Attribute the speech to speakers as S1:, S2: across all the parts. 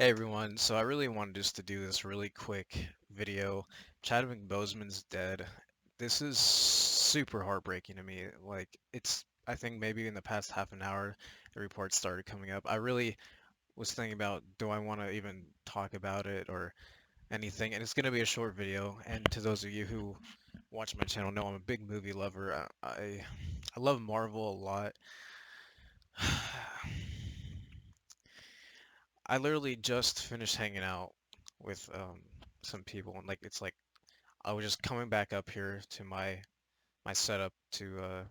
S1: Hey everyone, so I really wanted just to do this really quick video. Chadwick Boseman's dead. This is super heartbreaking to me. I think maybe in the past half an hour, the reports started coming up. I really was thinking about, do I want to even talk about it or anything? And it's going to be a short video. And to those of you who watch my channel know I'm a big movie lover. I love Marvel a lot. I literally just finished hanging out with some people, and it's like I was just coming back up here to my setup to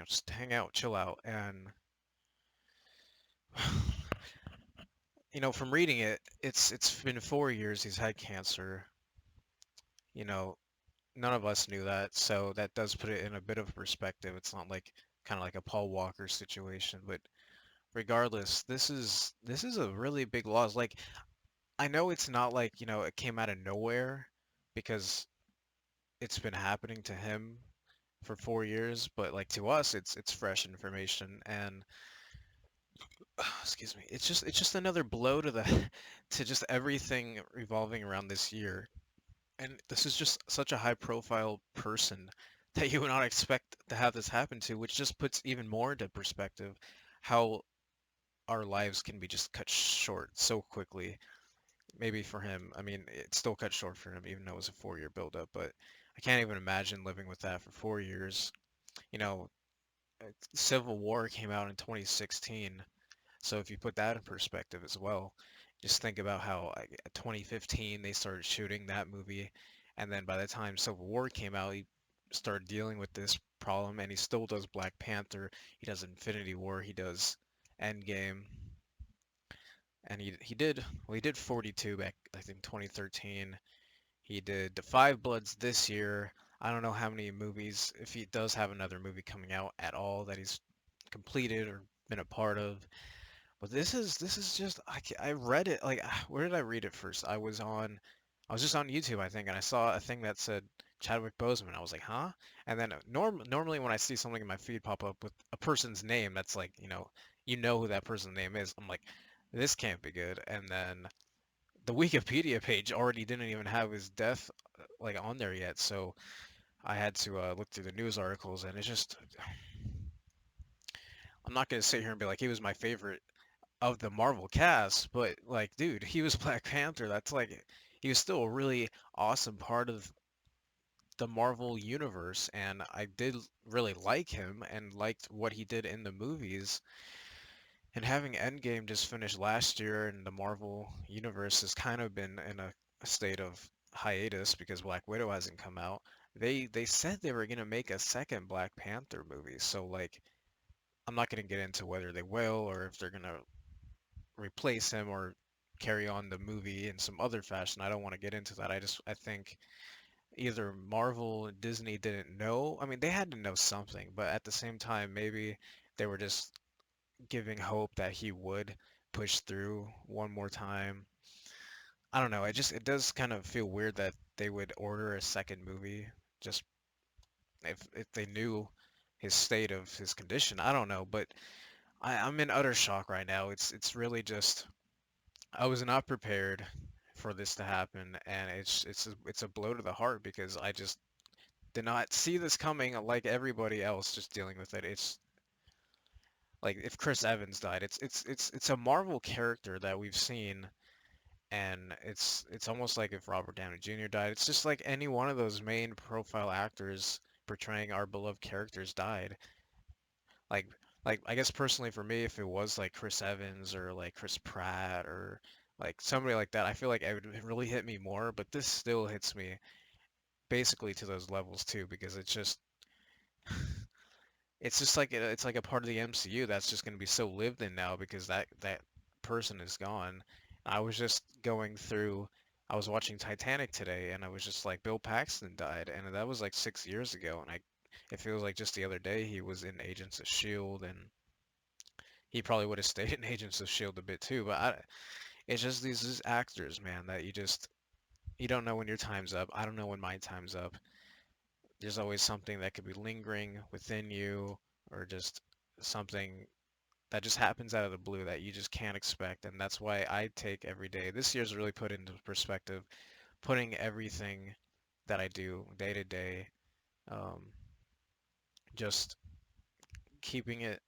S1: just hang out, chill out, and from reading it, it's been 4 years he's had cancer. You know, none of us knew that, so that does put it in a bit of perspective. It's not like kind of like a Paul Walker situation, but regardless, this is a really big loss. Like I know it's not like, it came out of nowhere because it's been happening to him for 4 years, but like to us, it's fresh information, and excuse me, it's just another blow to the to just everything revolving around this year. And this is just such a high profile person that you would not expect to have this happen to, which just puts even more into perspective how our lives can be just cut short so quickly. Maybe for him, I mean, it's still cut short for him, even though it was a 4 year buildup, but I can't even imagine living with that for 4 years. You know, Civil War came out in 2016, so if you put that in perspective as well, just think about how 2015 they started shooting that movie, and then by the time Civil War came out, he started dealing with this problem, and he still does Black Panther, he does Infinity War, he does Endgame, and he did 42 back I think 2013. He did The Five Bloods this year. I don't know how many movies, if he does have another movie coming out at all that he's completed or been a part of. But this is just I read it like where did I read it first? I was just on YouTube I think, and I saw a thing that said Chadwick Boseman. I was like, huh? And then normally when I see something in my feed pop up with a person's name that's like, you know who that person's name is, I'm like, this can't be good. And then the Wikipedia page already didn't even have his death like on there yet, so I had to look through the news articles, and it's just I'm not gonna sit here and be like he was my favorite of the Marvel cast, but like, dude, he was Black Panther. That's like he was still a really awesome part of the Marvel universe, and I did really like him and liked what he did in the movies. And having Endgame just finished last year and the Marvel universe has kind of been in a state of hiatus because Black Widow hasn't come out. They said they were gonna make a second Black Panther movie, so like I'm not gonna get into whether they will or if they're gonna replace him or carry on the movie in some other fashion. I don't want to get into that. I think either Marvel and Disney didn't know. I mean, they had to know something, but at the same time, maybe they were just giving hope that he would push through one more time. I don't know. It does kind of feel weird that they would order a second movie just if they knew his state of his condition. I don't know, but I'm in utter shock right now. It's really just I was not prepared for this to happen, and it's a blow to the heart because I just did not see this coming like everybody else just dealing with it. It's like if Chris Evans died, it's a Marvel character that we've seen, and it's almost like if Robert Downey Jr. died. It's just like any one of those main profile actors portraying our beloved characters died. Like like I guess personally for me, if it was like Chris Evans or like Chris Pratt or like somebody like that, I feel like it would really hit me more, but this still hits me basically to those levels too because it's just like it's like a part of the MCU that's just going to be so lived in now because that person is gone. I was just going through I was watching Titanic today and I was just like Bill Paxton died and that was like 6 years ago and I it feels like just the other day he was in Agents of Shield and he probably would have stayed in Agents of Shield a bit too, but it's just these actors, man, that you don't know when your time's up. I don't know when my time's up. There's always something that could be lingering within you, or just something. that just happens out of the blue that you just can't expect, and that's why I take every day. This year's really put into perspective, putting everything that I do day to day, um, just keeping it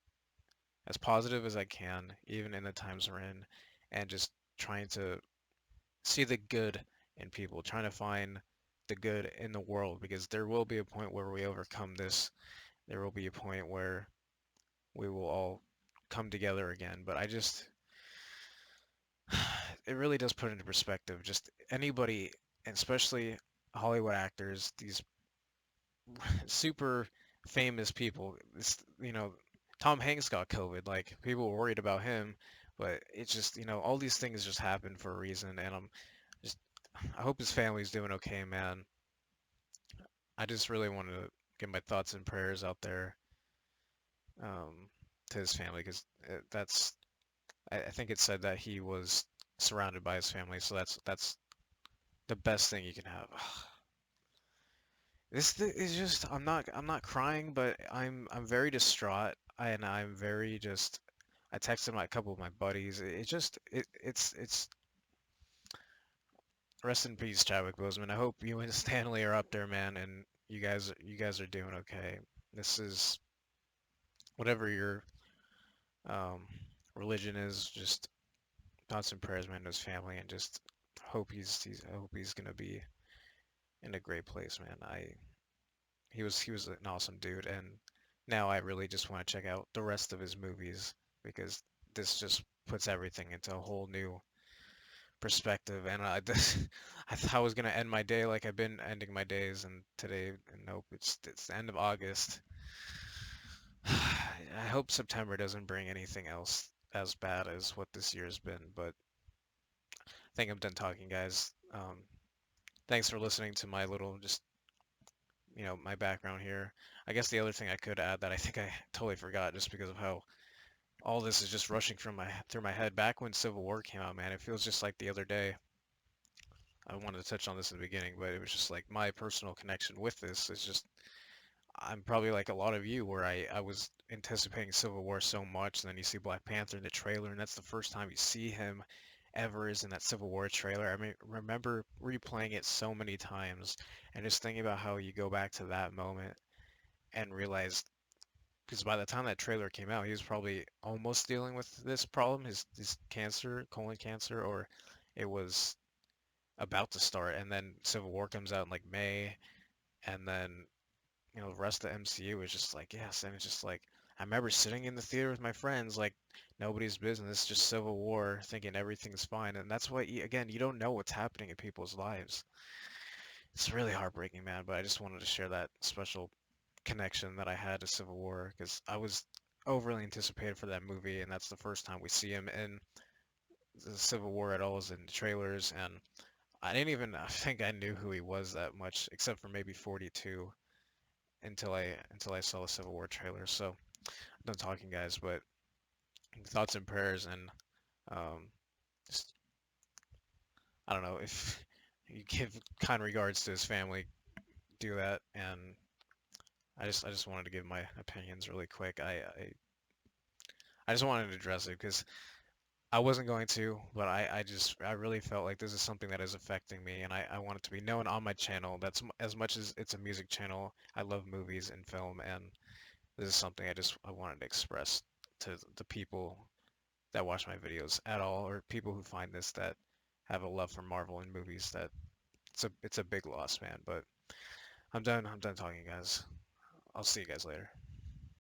S1: as positive as I can, even in the times we're in, and just trying to see the good in people, trying to find the good in the world, because there will be a point where we overcome this. There will be a point where we will all come together again. But I just, it really does put into perspective just anybody, and especially Hollywood actors, these super famous people. Tom Hanks got COVID. Like people were worried about him, but it's just, all these things just happen for a reason, and just, I hope his family's doing okay, man. I just really wanted to get my thoughts and prayers out there, um, to his family, because I think it said that he was surrounded by his family, so that's the best thing you can have. This is just, I'm not crying, but I'm very distraught, and I'm very just, I texted a couple of my buddies. It just it's rest in peace, Chadwick Boseman. I hope you and Stanley are up there, man, and you guys are doing okay. This is whatever your um religion is, just thoughts and prayers, man, to his family, and just I hope he's gonna be in a great place, man. He was an awesome dude, and now I really just want to check out the rest of his movies, because this just puts everything into a whole new perspective. And I thought I was gonna end my day like I've been ending my days, and today, and nope, it's the end of August. I hope September doesn't bring anything else as bad as what this year's been, but I think I'm done talking, guys. Thanks for listening to my little, just, my background here. I guess the other thing I could add that I think I totally forgot, just because of how all this is just rushing through my head. Back when Civil War came out, man, it feels just like the other day. I wanted to touch on this in the beginning, but it was just like my personal connection with this is just, I'm probably like a lot of you, where I was anticipating Civil War so much, and then you see Black Panther in the trailer, and that's the first time you see him ever, is in that Civil War trailer. I mean, remember replaying it so many times, and just thinking about how you go back to that moment and realize, because by the time that trailer came out, he was probably almost dealing with this problem, his cancer, colon cancer, or it was about to start. And then Civil War comes out in like May, and then, the rest of the MCU was just like, yes. And it's just like, I remember sitting in the theater with my friends, like nobody's business, just Civil War, thinking everything's fine. And that's why, again, you don't know what's happening in people's lives. It's really heartbreaking, man. But I just wanted to share that special connection that I had to Civil War, because I was overly anticipated for that movie, and that's the first time we see him in the Civil War at all, is in the trailers. And I didn't even I think I knew who he was that much, except for maybe 42, until I saw the Civil War trailer. So I'm done talking, guys, but thoughts and prayers, and um, just, I don't know, if you give kind regards to his family, do that. And I just wanted to give my opinions really quick. I just wanted to address it, because I wasn't going to, but I really felt like this is something that is affecting me, and I want it to be known on my channel. That's as much as it's a music channel. I love movies and film, and this is something I wanted to express to the people that watch my videos at all, or people who find this, that have a love for Marvel and movies. That it's a big loss, man. But I'm done talking, guys. I'll see you guys later.